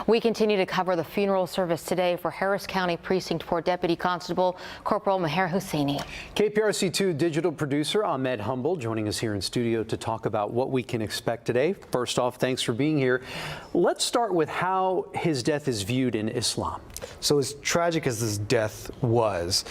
We continue to cover the funeral service today for Harris County Precinct 4 Deputy Constable Corporal Maher Husseini. KPRC2 digital producer Ahmed Humble joining us here in studio to talk about what we can expect today. First off, thanks for being here. Let's start with how his death is viewed in Islam. So as tragic as this death was,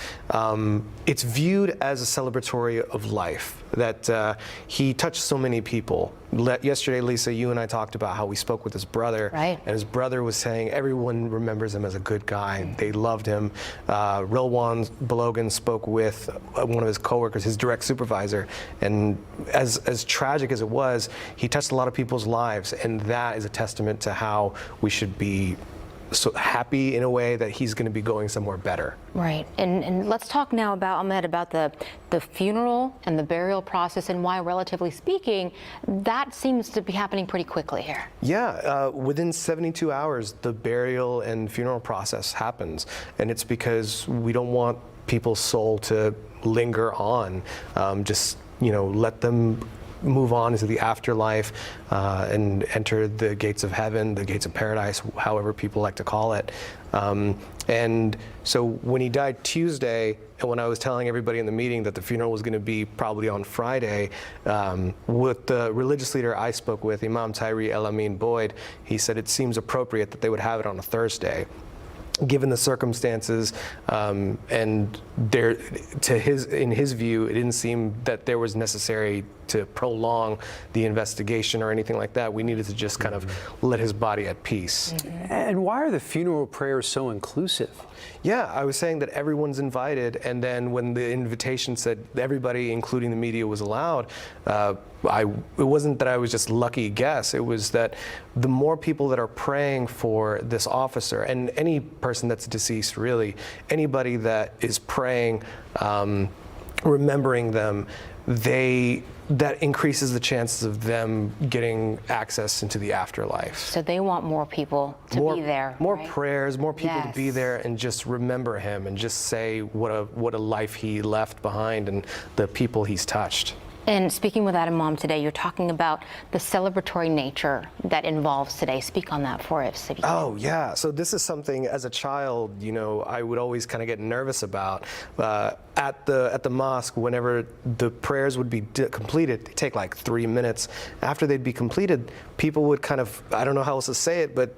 it's viewed as a celebratory of life, that he touched so many people. Yesterday, Lisa, you and I talked about how we spoke with his brother, right, and his brother was saying everyone remembers him as a good guy. They loved him. Rilwan Balogan spoke with one of his coworkers, his direct supervisor, and as tragic as it was, he touched a lot of people's lives, and that is a testament to how we should be so happy in a way that he's going to be going somewhere better. Right. And let's talk now about, Ahmed, about the funeral and the burial process and why, relatively speaking, that seems to be happening pretty quickly here. Yeah, within 72 hours, the burial and funeral process happens. And it's because we don't want people's soul to linger on. Just, you know, let them move on into the afterlife and enter the gates of heaven, the gates of paradise, however people like to call it. And so when he died Tuesday, and when I was telling everybody in the meeting that the funeral was going to be probably on Friday, with the religious leader I spoke with, Imam Tyeree El-Amin Boyd, he said it seems appropriate that they would have it on a Thursday, given the circumstances, and in his view, it didn't seem that there was necessary to prolong the investigation or anything like that. We needed to just kind of let his body at peace. And why are the funeral prayers so inclusive? Yeah, I was saying that everyone's invited, and then when the invitation said everybody, including the media, was allowed, it wasn't that I was just lucky guess. It was that the more people that are praying for this officer, and any person that's deceased, really, anybody that is praying, remembering them, that increases the chances of them getting access into the afterlife. So they want more people to be there. More right? prayers, more people to be there and just remember him and just say what a life he left behind and the people he's touched. And speaking with that Imam today, you're talking about the celebratory nature that involves today. Speak on that for us. Oh, yeah. So this is something, as a child, you know, I would always kind of get nervous about. At the mosque, whenever the prayers would be completed, it'd take like 3 minutes. After they'd be completed, people would kind of, I don't know how else to say it, but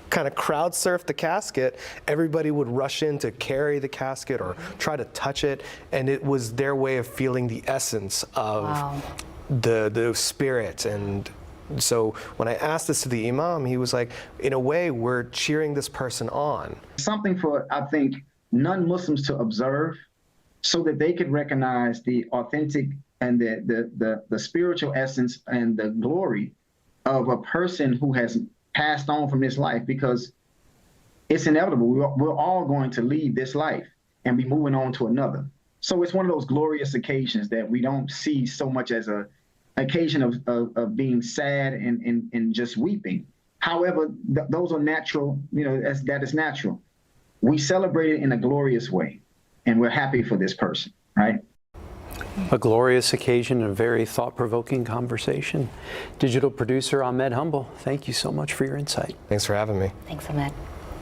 kind of crowd surf the casket. Everybody would rush in to carry the casket or try to touch it, and it was their way of feeling the essence of the spirit. And so when I asked this to the Imam, he was like, in a way, we're cheering this person on. Something for, I think, non-Muslims to observe so that they could recognize the authentic and the spiritual essence and the glory of a person who has passed on from this life, because it's inevitable. We're all going to leave this life and be moving on to another. So it's one of those glorious occasions that we don't see so much as an occasion of being sad and just weeping. However, those are natural, you know, that is natural. We celebrate it in a glorious way, and we're happy for this person, right? A glorious occasion, a very thought-provoking conversation. Digital producer Ahmed Humble, thank you so much for your insight. Thanks for having me. Thanks, Ahmed.